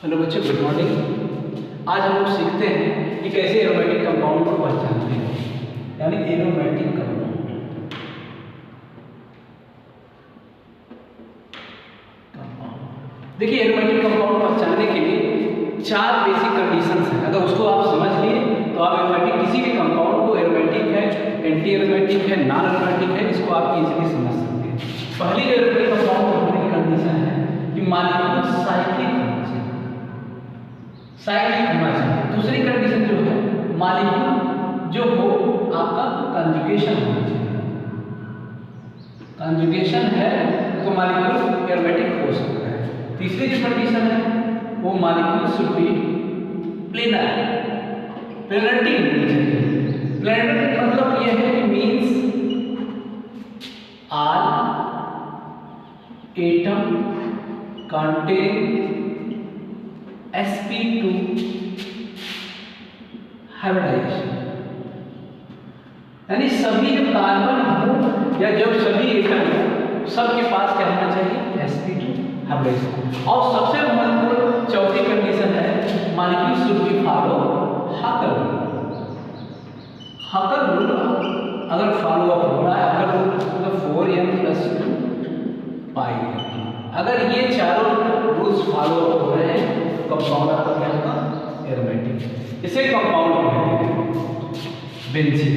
Hello बच्चों, good morning. आज हम लोग सीखते हैं कि कैसे एरोमेटिक कंपाउंड को पहचानते हैं, यानी एरोमेटिक कंपाउंड। देखिए, एरोमेटिक कंपाउंड पहचानने के लिए चार बेसिक कंडीशंस हैं। अगर उसको आप समझ लिए तो आप एरोमेटिक किसी भी कंपाउंड को एरोमेटिक है, एंटी एरोमेटिक है, नॉन एरोमेटिक है, इसको आप इजीली समझ सकते हैं। पहली जो एरोमेटिक कंपाउंड होने की कंडीशन है कि मॉलिक्यूल साइक्लिक होना चाहिए। दूसरी कंडीशन जो है, मॉलिक्यूल जो हो आपका कंजुगेशन होना चाहिए। कंजुगेशन है तो मॉलिक्यूल एरोमेटिक हो सकता है। तीसरी जो कंडीशन है वो molecule should be planar, planarity होनी चाहिए। प्लेनरिटी का मतलब ये है कि means all atom contain sp2 hybridisation, यानी सभी जो कार्बन हो या जब सभी एटम हो सबके पास क्या होना चाहिए, sp2 हाइब्रिडाइजेशन। और सबसे महत्वपूर्ण चौथी कंडीशन है molecule should be follow Hückel rule. Hückel rule अगर फॉलो अप हो रहा है, हकर रूल मतलब 4n+2 पाई। अगर ये चारों रूल्स फॉलो अप हो रहे हैं कंपाउंड आपका क्या होगा, एरोमेटिक। इसे कंपाउंड कहते हैं बेंजीन।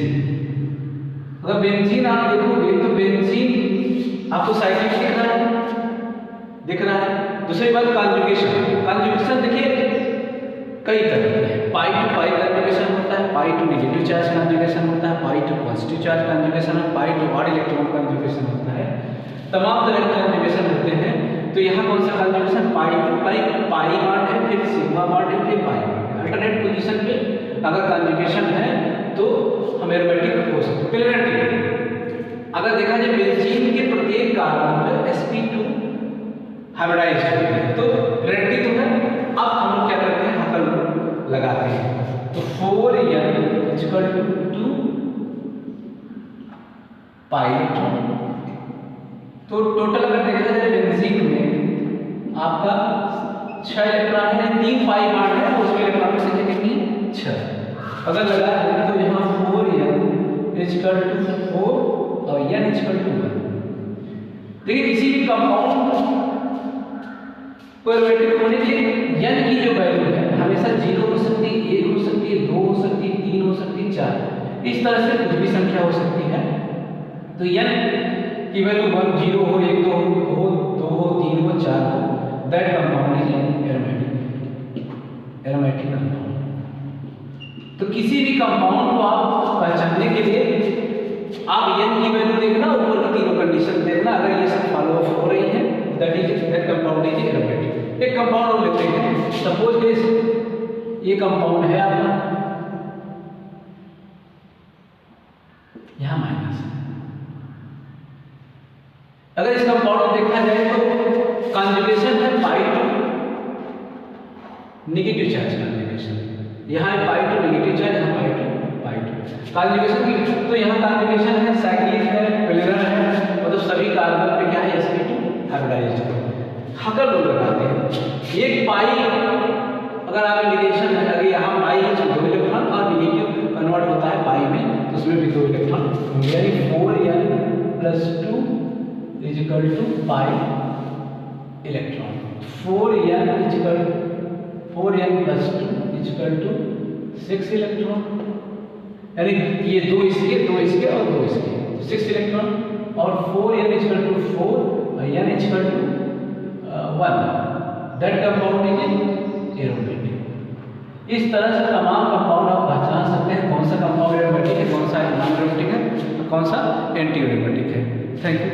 अगर बेंजीन आप देखोगे तो बेंजीन आपको साइक्लिक दिख रहा है। दूसरी बात कंजुगेशन देखिए कई तरह के हैं। पाई टू पाई कंजुगेशन होता है, पाई टू नेगेटिव चार्ज कंजुगेशन होता है, पाई टू पॉजिटिव चार्ज कंजुगेशन है, पाई टू ऑड इलेक्ट्रॉन कंजुगेशन होता है। तमाम तरह के कंजुगेशन होते हैं। तो यहाँ कौन सा conjugation, pi to pi, pi bond है, फिर सिग्मा बॉन्ड है, फिर पाई बॉन्ड है। अल्टरनेट पोजीशन पे अगर कंजुगेशन है तो हम एरोमेटिक हो सकते हैं। प्लेनरिटी अगर देखा जाए बेंजीन के प्रत्येक कार्बन पे sp2 हाइब्रिडाइज होते हैं तो प्लेनरिटी तो है। अब हम लोग क्या करते हैं, हकर लगाते हैं। तो 4n = 2 पाई इलेक्ट्रॉन। तो टोटल अगर देखा जाए बेंजीन में आपका 6 इलेक्ट्रॉन है, 3 पाई बॉन्ड है, उसमें इलेक्ट्रॉन की संख्या कितनी, 6। अगर लगा दें तो यहाँ 4n = 4 और n = 1। देखिए किसी भी कंपाउंड को एरोमेटिक होने के लिए n की जो वैल्यू है हमेशा 0 हो सकती है, 1 हो सकती है, 2 हो सकती है, 3 हो सकती है, 4, इस तरह से कुछ भी संख्या हो सकती है। तो n की वैल्यू 1 0 हो, 1 2 हो, 2 हो, 3 हो, 4 हो, that compound is aromatic compound. तो किसी भी कंपाउंड को आप पहचानने के लिए आप n की वैल्यू देखना, ऊपर की तीनों कंडीशन देखना। अगर ये सब फॉलो अप हो रही है दैट कंपाउंड इज एरोमेटिक। एक कंपाउंड और लेते हैं, सपोज ये कंपाउंड है आपका, यहाँ माइनस है। अगर इस कंपाउंड को देखा जाए तो कंजुगेशन है पाई टू नेगेटिव चार्ज कंजुगेशन, यहाँ है पाई टू नेगेटिव चार्ज, यहाँ पाई टू कंजुगेशन की। तो यहाँ कंजुगेशन है, साइक्लिक है, प्लेनर है, मतलब सभी कार्बन पे क्या है, sp2 हाइब्रिडाइज्ड है। हकर रूल लगाते हैं। एक पाई अगर आप इंडिकेशन है, अगर यहाँ पाई है तो 2 इलेक्ट्रॉन और नेगेटिव कन्वर्ट होता है पाई में, तो उसमें भी 2 इलेक्ट्रॉन होंगे, यानी 4n+2 = pi electron. 4n+2 = 6 electron, यानी ये 2 इसके, 2 इसके और 2 इसके, 6 इलेक्ट्रॉन। और 4n = 4 और n = 1, that compound is aromatic. इस तरह से तमाम कंपाउंड आप पहचान सकते हैं कौन सा कंपाउंड एरोमेटिक है, कौन सा नॉन एरोमेटिक है, कौन सा एंटी एरोमेटिक है। Thank you.